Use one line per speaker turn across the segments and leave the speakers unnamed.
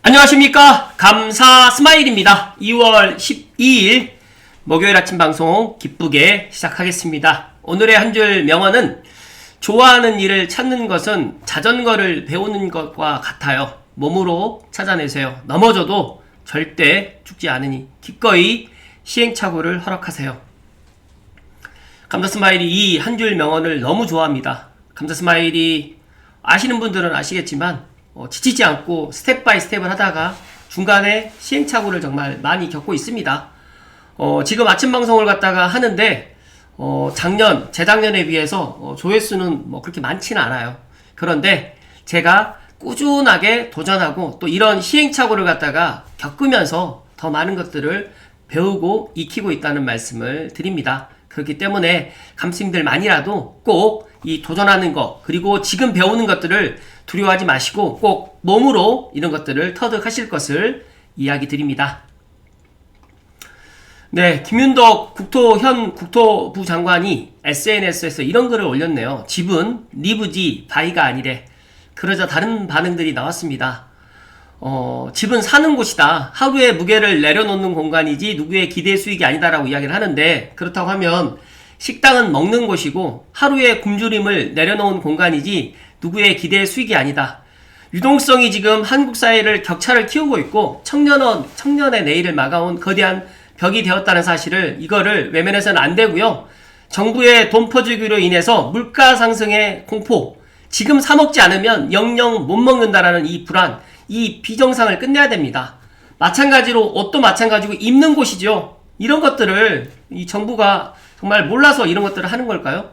안녕하십니까. 감사 스마일입니다. 2월 12일 목요일 아침 방송 기쁘게 시작하겠습니다. 오늘의 한 줄 명언은 좋아하는 일을 찾는 것은 자전거를 배우는 것과 같아요. 몸으로 찾아내세요. 넘어져도 절대 죽지 않으니 기꺼이 시행착오를 허락하세요. 감사 스마일이 이 한 줄 명언을 너무 좋아합니다. 감사 스마일이 아시는 분들은 아시겠지만 지치지 않고 스텝 바이 스텝을 하다가 중간에 시행착오를 정말 많이 겪고 있습니다. 지금 아침 방송을 갖다가 하는데 재작년에 비해서 조회수는 뭐 그렇게 많지는 않아요. 그런데 제가 꾸준하게 도전하고 또 이런 시행착오를 갖다가 겪으면서 더 많은 것들을 배우고 익히고 있다는 말씀을 드립니다. 그렇기 때문에 감스님들만이라도 꼭 이 도전하는 것 그리고 지금 배우는 것들을 두려워하지 마시고 꼭 몸으로 이런 것들을 터득하실 것을 이야기 드립니다. 네, 김윤덕 현 국토부 장관이 SNS에서 이런 글을 올렸네요. 집은 리브지 바이가 아니래. 그러자 다른 반응들이 나왔습니다. 집은 사는 곳이다. 하루의 무게를 내려놓는 공간이지 누구의 기대 수익이 아니다라고 이야기를 하는데, 그렇다고 하면 식당은 먹는 곳이고 하루의 굶주림을 내려놓은 공간이지 누구의 기대 수익이 아니다. 유동성이 지금 한국 사회를 격차를 키우고 있고 청년의 내일을 막아온 거대한 벽이 되었다는 사실을 이거를 외면해서는 안 되고요. 정부의 돈 퍼주기로 인해서 물가 상승의 공포, 지금 사 먹지 않으면 영영 못 먹는다라는 이 불안, 이 비정상을 끝내야 됩니다. 마찬가지로 옷도 마찬가지고 입는 곳이죠. 이런 것들을 이 정부가 정말 몰라서 이런 것들을 하는 걸까요?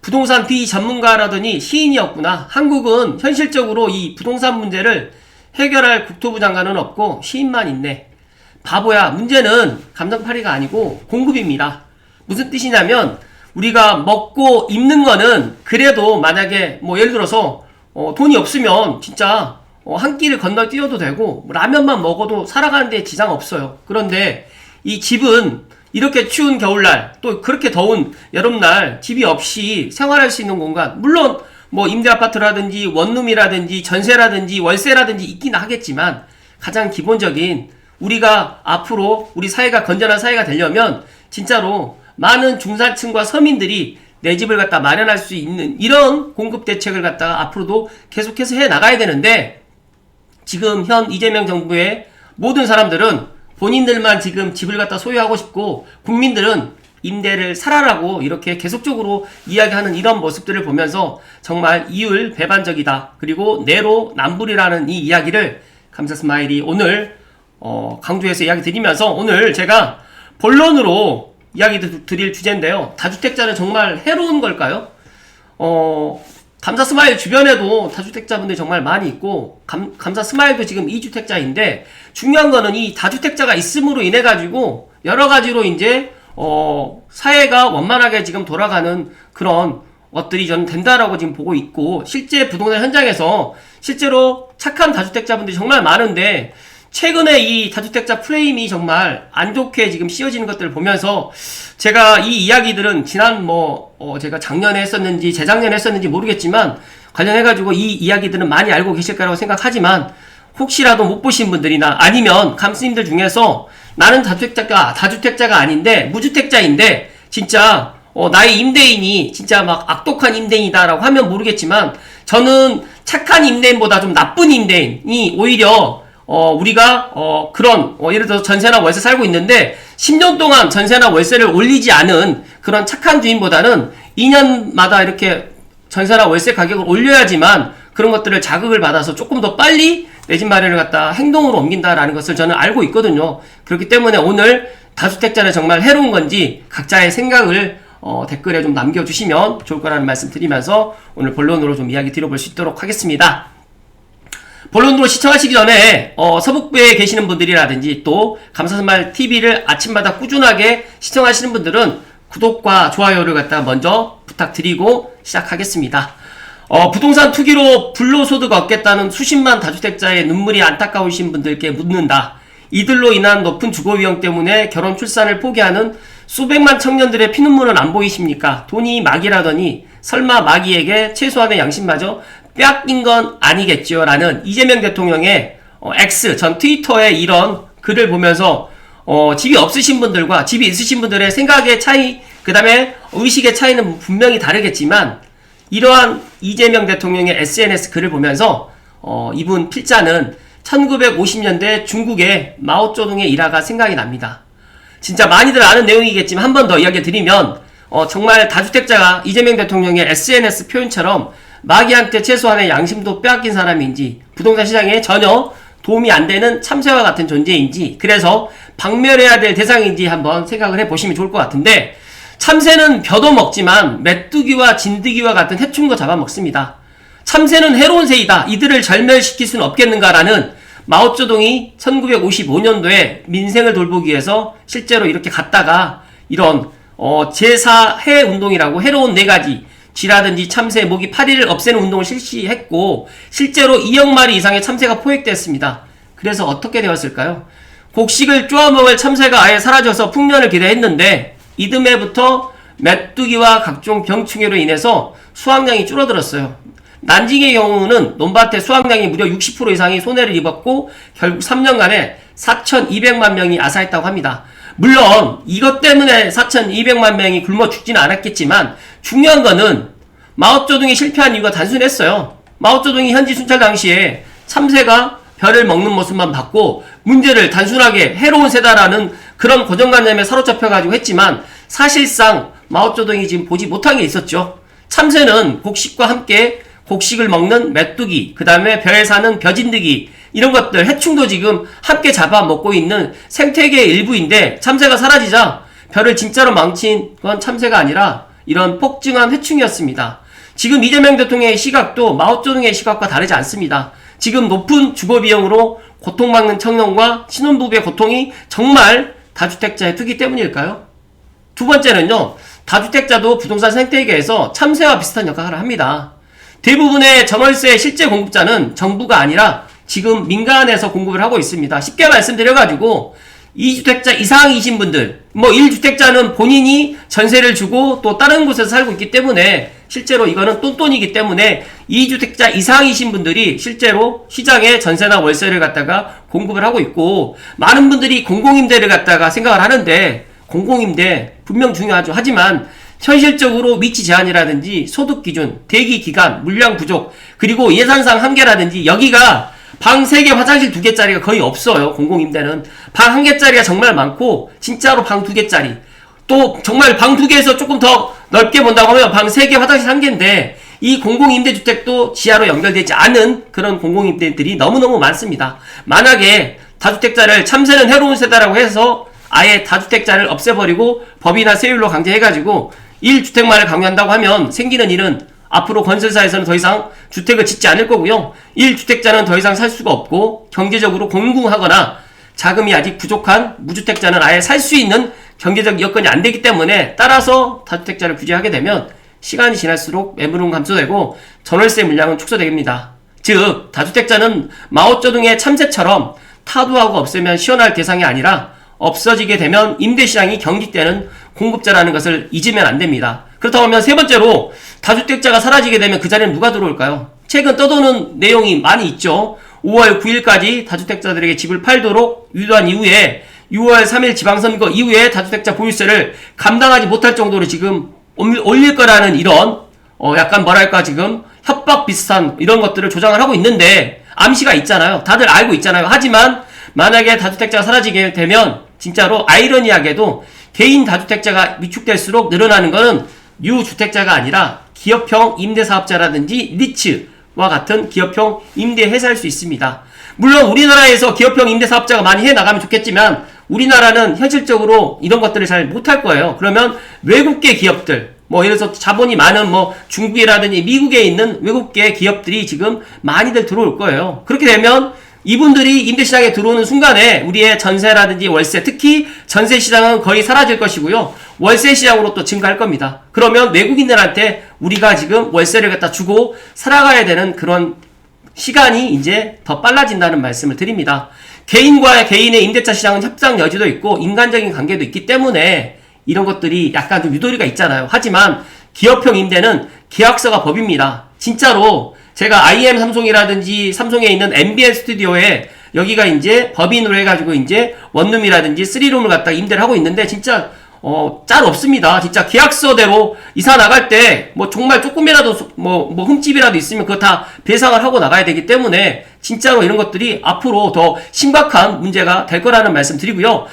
부동산 비전문가라더니 시인이었구나. 한국은 현실적으로 이 부동산 문제를 해결할 국토부 장관은 없고 시인만 있네. 바보야. 문제는 감정팔이가 아니고 공급입니다. 무슨 뜻이냐면 우리가 먹고 입는 거는 그래도 만약에 뭐 예를 들어서 돈이 없으면 진짜 한 끼를 건너 뛰어도 되고 라면만 먹어도 살아가는 데 지장 없어요. 그런데 이 집은 이렇게 추운 겨울날 또 그렇게 더운 여름날 집이 없이 생활할 수 있는 공간, 물론 뭐 임대아파트라든지 원룸이라든지 전세라든지 월세라든지 있긴 하겠지만 가장 기본적인 우리가 앞으로 우리 사회가 건전한 사회가 되려면 진짜로 많은 중산층과 서민들이 내 집을 갖다 마련할 수 있는 이런 공급 대책을 갖다가 앞으로도 계속해서 해 나가야 되는데, 지금 현 이재명 정부의 모든 사람들은 본인들만 지금 집을 갖다 소유하고 싶고 국민들은 임대를 살아라고 이렇게 계속적으로 이야기하는 이런 모습들을 보면서 정말 이율배반적이다. 그리고 내로남불이라는 이 이야기를 감사 스마일이 오늘 강조해서 이야기 드리면서, 오늘 제가 본론으로 이야기 드릴 주제인데요. 다주택자는 정말 해로운 걸까요? 감사 스마일 주변에도 다주택자분들이 정말 많이 있고 감사 스마일도 지금 2주택자인데 중요한 거는 이 다주택자가 있음으로 인해 가지고 여러 가지로 이제 사회가 원만하게 지금 돌아가는 그런 것들이 저는 된다라고 지금 보고 있고, 실제 부동산 현장에서 실제로 착한 다주택자분들이 정말 많은데 최근에 이 다주택자 프레임이 정말 안 좋게 지금 씌워지는 것들을 보면서 제가 이 이야기들은 지난 제가 작년에 했었는지 재작년에 했었는지 모르겠지만 관련해가지고 이 이야기들은 많이 알고 계실 거라고 생각하지만, 혹시라도 못 보신 분들이나 아니면 감스님들 중에서 나는 다주택자가 아닌데 무주택자인데 진짜 나의 임대인이 진짜 막 악독한 임대인이다라고 하면 모르겠지만, 저는 착한 임대인보다 좀 나쁜 임대인이 오히려 우리가 그런 예를 들어서 전세나 월세 살고 있는데 10년 동안 전세나 월세를 올리지 않은 그런 착한 주인보다는 2년마다 이렇게 전세나 월세 가격을 올려야지만 그런 것들을 자극을 받아서 조금 더 빨리 내 집 마련을 갖다 행동으로 옮긴다라는 것을 저는 알고 있거든요. 그렇기 때문에 오늘 다주택자는 정말 해로운 건지 각자의 생각을 댓글에 좀 남겨주시면 좋을 거라는 말씀 드리면서 오늘 본론으로 좀 이야기 드려볼 수 있도록 하겠습니다. 본론으로 시청하시기 전에 서북부에 계시는 분들이라든지 또 감사스마일 TV를 아침마다 꾸준하게 시청하시는 분들은 구독과 좋아요를 갖다 먼저 부탁드리고 시작하겠습니다. 부동산 투기로 불로소득 얻겠다는 수십만 다주택자의 눈물이 안타까우신 분들께 묻는다. 이들로 인한 높은 주거비용 때문에 결혼 출산을 포기하는 수백만 청년들의 피눈물은 안 보이십니까? 돈이 막이라더니 설마 마귀에게 최소한의 양심마저 빼앗긴 건 아니겠죠? 라는 이재명 대통령의 X 전 트위터의 이런 글을 보면서 집이 없으신 분들과 집이 있으신 분들의 생각의 차이, 그 다음에 의식의 차이는 분명히 다르겠지만 이러한 이재명 대통령의 SNS 글을 보면서 이분 필자는 1950년대 중국의 마오쩌둥의 일화가 생각이 납니다. 진짜 많이들 아는 내용이겠지만 한 번 더 이야기 드리면 정말 다주택자가 이재명 대통령의 SNS 표현처럼 마귀한테 최소한의 양심도 빼앗긴 사람인지 부동산 시장에 전혀 도움이 안 되는 참새와 같은 존재인지, 그래서 박멸해야 될 대상인지 한번 생각을 해보시면 좋을 것 같은데, 참새는 벼도 먹지만 메뚜기와 진드기와 같은 해충도 잡아먹습니다. 참새는 해로운 새이다, 이들을 절멸시킬 수는 없겠는가라는 마오쩌둥이 1955년도에 민생을 돌보기 위해서 실제로 이렇게 갔다가 이런 제4해 운동이라고 해로운 4가지 쥐라든지 참새, 모기, 파리를 없애는 운동을 실시했고 실제로 2억 마리 이상의 참새가 포획되었습니다. 그래서 어떻게 되었을까요? 곡식을 쪼아먹을 참새가 아예 사라져서 풍년을 기대했는데 이듬해부터 메뚜기와 각종 병충해로 인해서 수확량이 줄어들었어요. 난징의 경우는 논밭의 수확량이 무려 60% 이상이 손해를 입었고 결국 3년간에 4,200만 명이 아사했다고 합니다. 물론 이것 때문에 4,200만 명이 굶어 죽지는 않았겠지만 중요한 거는 마오쩌둥이 실패한 이유가 단순했어요. 마오쩌둥이 현지 순찰 당시에 참새가 벼를 먹는 모습만 봤고 문제를 단순하게 해로운 새다라는 그런 고정관념에 사로잡혀가지고 했지만 사실상 마오쩌둥이 지금 보지 못한 게 있었죠. 참새는 곡식과 함께 곡식을 먹는 메뚜기, 그 다음에 벼에 사는 벼진드기, 이런 것들 해충도 지금 함께 잡아먹고 있는 생태계의 일부인데 참새가 사라지자 벼를 진짜로 망친 건 참새가 아니라 이런 폭증한 해충이었습니다. 지금 이재명 대통령의 시각도 마오쩌둥의 시각과 다르지 않습니다. 지금 높은 주거비용으로 고통받는 청년과 신혼부부의 고통이 정말 다주택자의 투기 때문일까요? 두 번째는요, 다주택자도 부동산 생태계에서 참새와 비슷한 역할을 합니다. 대부분의 전월세 실제 공급자는 정부가 아니라 지금 민간에서 공급을 하고 있습니다. 쉽게 말씀드려가지고 2주택자 이상이신 분들, 1주택자는 본인이 전세를 주고 또 다른 곳에서 살고 있기 때문에 실제로 이거는 똔똔이기 때문에 2주택자 이상이신 분들이 실제로 시장에 전세나 월세를 갖다가 공급을 하고 있고, 많은 분들이 공공임대를 갖다가 생각을 하는데 공공임대 분명 중요하죠. 하지만 현실적으로 위치 제한이라든지 소득 기준, 대기 기간, 물량 부족, 그리고 예산상 한계라든지 여기가 방 3개, 화장실 2개짜리가 거의 없어요. 공공임대는 방 1개짜리가 정말 많고 진짜로 방 2개짜리, 또 정말 방 2개에서 조금 더 넓게 본다고 하면 방 3개, 화장실 1개인데 이 공공임대주택도 지하로 연결되지 않은 그런 공공임대들이 너무너무 많습니다. 만약에 다주택자를 참새는 해로운 세다라고 해서 아예 다주택자를 없애버리고 법이나 세율로 강제해가지고 1주택만을 강요한다고 하면 생기는 일은 앞으로 건설사에서는 더 이상 주택을 짓지 않을 거고요. 1주택자는 더 이상 살 수가 없고 경제적으로 공공하거나 자금이 아직 부족한 무주택자는 아예 살 수 있는 경제적 여건이 안 되기 때문에, 따라서 다주택자를 규제하게 되면 시간이 지날수록 매물은 감소되고 전월세 물량은 축소됩니다. 즉 다주택자는 마오쩌둥의 참새처럼 타도하고 없애면 시원할 대상이 아니라 없어지게 되면 임대시장이 경직되는 공급자라는 것을 잊으면 안 됩니다. 그렇다고 하면 세 번째로 다주택자가 사라지게 되면 그 자리는 누가 들어올까요? 최근 떠도는 내용이 많이 있죠. 5월 9일까지 다주택자들에게 집을 팔도록 유도한 이후에 6월 3일 지방선거 이후에 다주택자 보유세를 감당하지 못할 정도로 지금 올릴 거라는 이런 약간 뭐랄까 지금 협박 비슷한 이런 것들을 조장을 하고 있는데 암시가 있잖아요. 다들 알고 있잖아요. 하지만 만약에 다주택자가 사라지게 되면 진짜로 아이러니하게도 개인 다주택자가 위축될수록 늘어나는 것은 유주택자가 아니라 기업형 임대사업자라든지 리츠와 같은 기업형 임대회사일 수 있습니다. 물론 우리나라에서 기업형 임대사업자가 많이 해나가면 좋겠지만 우리나라는 현실적으로 이런 것들을 잘 못할 거예요. 그러면 외국계 기업들, 예를 들어서 자본이 많은 중국이라든지 미국에 있는 외국계 기업들이 지금 많이들 들어올 거예요. 그렇게 되면 이분들이 임대시장에 들어오는 순간에 우리의 전세라든지 월세, 특히 전세시장은 거의 사라질 것이고요. 월세시장으로 또 증가할 겁니다. 그러면 외국인들한테 우리가 지금 월세를 갖다 주고 살아가야 되는 그런 시간이 이제 더 빨라진다는 말씀을 드립니다. 개인과 개인의 임대차 시장은 협상 여지도 있고 인간적인 관계도 있기 때문에 이런 것들이 약간 좀 유도리가 있잖아요. 하지만 기업형 임대는 계약서가 법입니다. 진짜로 제가 IM 삼성이라든지 삼성에 있는 MBN 스튜디오에 여기가 이제 법인으로 해가지고 이제 원룸이라든지 쓰리룸을 갖다가 임대를 하고 있는데 진짜 짤 없습니다. 진짜 계약서대로 이사 나갈 때 뭐 정말 조금이라도 뭐 흠집이라도 있으면 그거 다 배상을 하고 나가야 되기 때문에 진짜로 이런 것들이 앞으로 더 심각한 문제가 될 거라는 말씀 드리고요.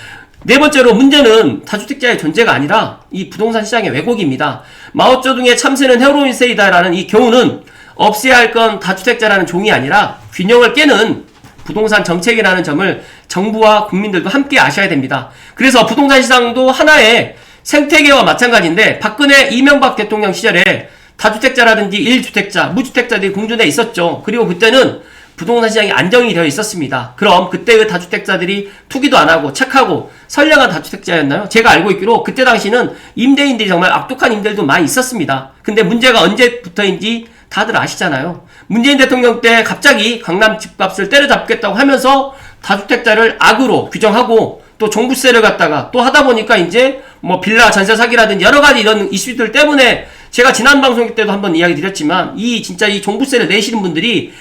네 번째로 문제는 다주택자의 존재가 아니라 이 부동산 시장의 왜곡입니다. 마오쩌둥의 참새는 헤어로인 세이다라는 이 교훈은 없애야 할 건 다주택자라는 종이 아니라 균형을 깨는 부동산 정책이라는 점을 정부와 국민들도 함께 아셔야 됩니다. 그래서 부동산 시장도 하나의 생태계와 마찬가지인데 박근혜 이명박 대통령 시절에 다주택자라든지 1주택자, 무주택자들이 공존해 있었죠. 그리고 그때는 부동산 시장이 안정이 되어 있었습니다. 그럼 그때의 다주택자들이 투기도 안 하고 착하고 선량한 다주택자였나요? 제가 알고 있기로 그때 당시는 임대인들이 정말 악독한 임대인들도 많이 있었습니다. 근데 문제가 언제부터인지 다들 아시잖아요. 문재인 대통령 때 갑자기 강남 집값을 때려잡겠다고 하면서 다주택자를 악으로 규정하고 또 종부세를 갖다가 또 하다 보니까 이제 뭐 빌라 전세 사기라든지 여러 가지 이런 이슈들 때문에 제가 지난 방송 때도 한번 이야기 드렸지만 진짜 이 종부세를 내시는 분들이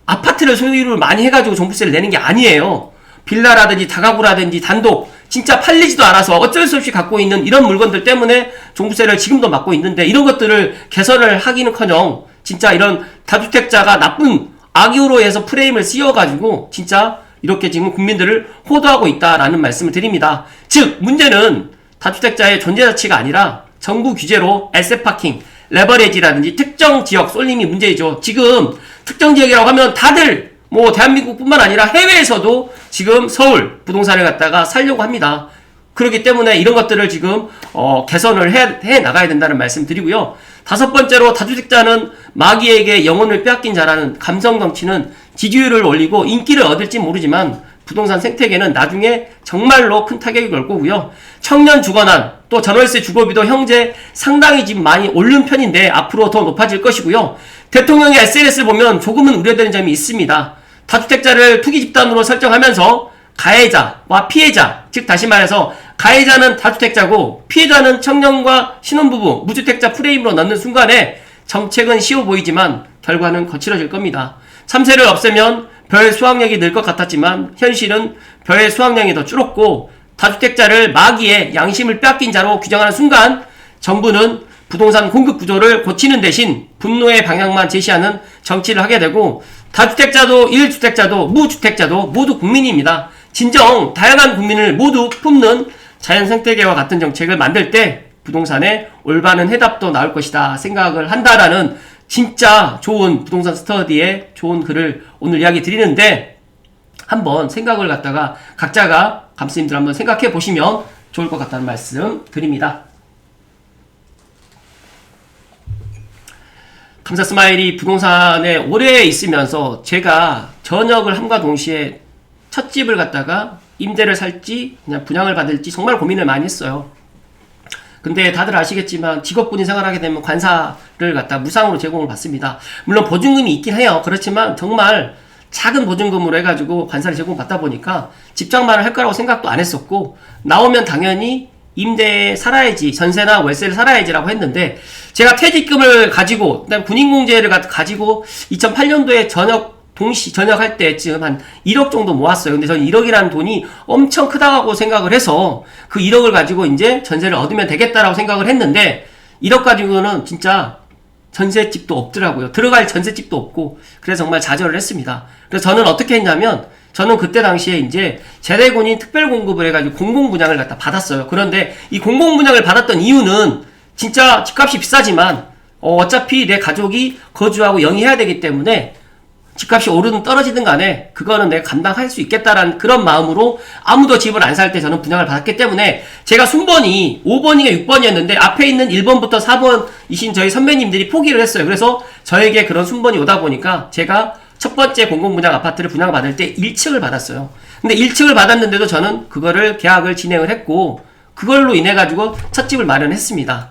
아파트를 소유를 많이 해가지고 종부세를 내는 게 아니에요. 빌라라든지 다가구라든지 단독 진짜 팔리지도 않아서 어쩔 수 없이 갖고 있는 이런 물건들 때문에 종부세를 지금도 맡고 있는데 이런 것들을 개선을 하기는커녕 진짜 이런 다주택자가 나쁜 악의로 해서 프레임을 씌워가지고 진짜 이렇게 지금 국민들을 호도하고 있다라는 말씀을 드립니다. 즉 문제는 다주택자의 존재 자체가 아니라 정부 규제로 에셋파킹, 레버리지라든지 특정 지역 쏠림이 문제이죠. 지금 특정 지역이라고 하면 다들 뭐 대한민국뿐만 아니라 해외에서도 지금 서울 부동산을 갖다가 살려고 합니다. 그렇기 때문에 이런 것들을 지금 개선을 해 나가야 된다는 말씀 드리고요. 다섯 번째로 다주택자는 마귀에게 영혼을 빼앗긴 자라는 감성 넘치는 지지율을 올리고 인기를 얻을지 모르지만 부동산 생태계는 나중에 정말로 큰 타격이 올 거고요. 청년 주거난 또 전월세 주거비도 현재 상당히 지금 많이 오른 편인데 앞으로 더 높아질 것이고요. 대통령의 SNS를 보면 조금은 우려되는 점이 있습니다. 다주택자를 투기 집단으로 설정하면서 가해자와 피해자, 즉 다시 말해서 가해자는 다주택자고 피해자는 청년과 신혼부부, 무주택자 프레임으로 넣는 순간에 정책은 쉬워 보이지만 결과는 거칠어질 겁니다. 참새를 없애면 별 수확량이 늘 것 같았지만 현실은 별의 수확량이 더 줄었고 다주택자를 마귀의 양심을 빼앗긴 자로 규정하는 순간 정부는 부동산 공급 구조를 고치는 대신 분노의 방향만 제시하는 정치를 하게 되고 다주택자도 1주택자도 무주택자도 모두 국민입니다. 진정 다양한 국민을 모두 품는 자연생태계와 같은 정책을 만들 때 부동산에 올바른 해답도 나올 것이다 생각을 한다라는 진짜 좋은 부동산 스터디의 좋은 글을 오늘 이야기 드리는데 한번 생각을 갖다가 각자가 감스님들 한번 생각해 보시면 좋을 것 같다는 말씀 드립니다. 감사 스마일이 부동산에 오래 있으면서 제가 전역을 함과 동시에 첫 집을 갖다가 임대를 살지 그냥 분양을 받을지 정말 고민을 많이 했어요. 근데 다들 아시겠지만 직업군인 생활하게 되면 관사를 갖다 무상으로 제공을 받습니다. 물론 보증금이 있긴 해요. 그렇지만 정말 작은 보증금으로 해가지고 관사를 제공받다 보니까 집장만을 할 거라고 생각도 안 했었고 나오면 당연히 임대에 살아야지 전세나 월세를 살아야지라고 했는데 제가 퇴직금을 가지고 그다음에 군인공제를 가지고 2008년도에 전역할 때쯤 한 1억 정도 모았어요. 근데 저는 1억이라는 돈이 엄청 크다고 생각을 해서 그 1억을 가지고 이제 전세를 얻으면 되겠다라고 생각을 했는데 1억 가지고는 진짜 전셋집도 없더라고요. 들어갈 전셋집도 없고 그래서 정말 좌절을 했습니다. 그래서 저는 어떻게 했냐면 저는 그때 당시에 이제 제대군인 특별공급을 해가지고 공공분양을 갖다 받았어요. 그런데 이 공공분양을 받았던 이유는 진짜 집값이 비싸지만 어차피 내 가족이 거주하고 영위해야 되기 때문에 집값이 오르든 떨어지든 간에 그거는 내가 감당할 수 있겠다라는 그런 마음으로 아무도 집을 안 살 때 저는 분양을 받았기 때문에 제가 순번이 5번인가 6번이었는데 앞에 있는 1번부터 4번이신 저희 선배님들이 포기를 했어요. 그래서 저에게 그런 순번이 오다 보니까 제가 첫 번째 공공분양 아파트를 분양을 받을 때 1층을 받았어요. 근데 1층을 받았는데도 저는 그거를 계약을 진행을 했고 그걸로 인해 가지고 첫 집을 마련했습니다.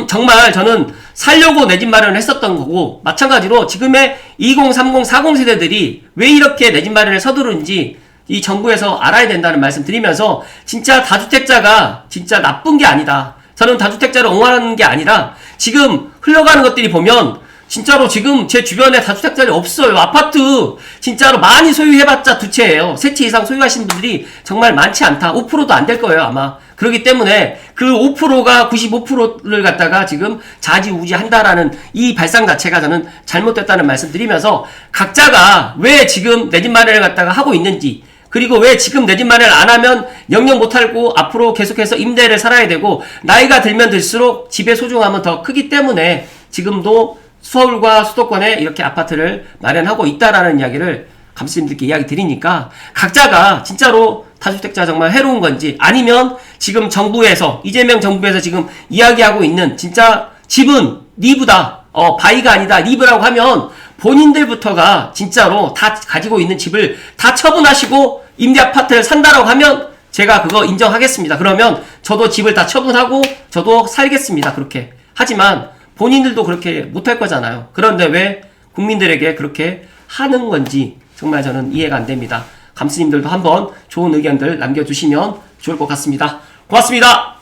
정말 저는 살려고 내 집 마련을 했었던 거고 마찬가지로 지금의 20, 30, 40 세대들이 왜 이렇게 내 집 마련을 서두르는지 이 정부에서 알아야 된다는 말씀 드리면서 진짜 다주택자가 진짜 나쁜 게 아니다. 저는 다주택자를 옹호하는 게 아니라 지금 흘러가는 것들이 보면 진짜로 지금 제 주변에 다주택자들이 없어요. 아파트 진짜로 많이 소유해봤자 두 채예요. 세 채 이상 소유하시는 분들이 정말 많지 않다. 5%도 안 될 거예요 아마. 그렇기 때문에 그 5%가 95%를 갖다가 지금 좌지우지한다라는 이 발상 자체가 저는 잘못됐다는 말씀 드리면서, 각자가 왜 지금 내 집 마련을 갖다가 하고 있는지, 그리고 왜 지금 내 집 마련을 안 하면 영영 못하고 앞으로 계속해서 임대를 살아야 되고, 나이가 들면 들수록 집의 소중함은 더 크기 때문에 지금도 서울과 수도권에 이렇게 아파트를 마련하고 있다라는 이야기를 감독님들께 이야기 드리니까, 각자가 진짜로 다주택자 정말 해로운 건지, 아니면 지금 정부에서, 이재명 정부에서 지금 이야기하고 있는 진짜 집은 리브다, 바이가 아니다, 리브라고 하면 본인들부터가 진짜로 다 가지고 있는 집을 다 처분하시고 임대 아파트를 산다라고 하면 제가 그거 인정하겠습니다. 그러면 저도 집을 다 처분하고 저도 살겠습니다. 그렇게. 하지만 본인들도 그렇게 못할 거잖아요. 그런데 왜 국민들에게 그렇게 하는 건지 정말 저는 이해가 안 됩니다. 감스님들도 한번 좋은 의견들 남겨주시면 좋을 것 같습니다. 고맙습니다.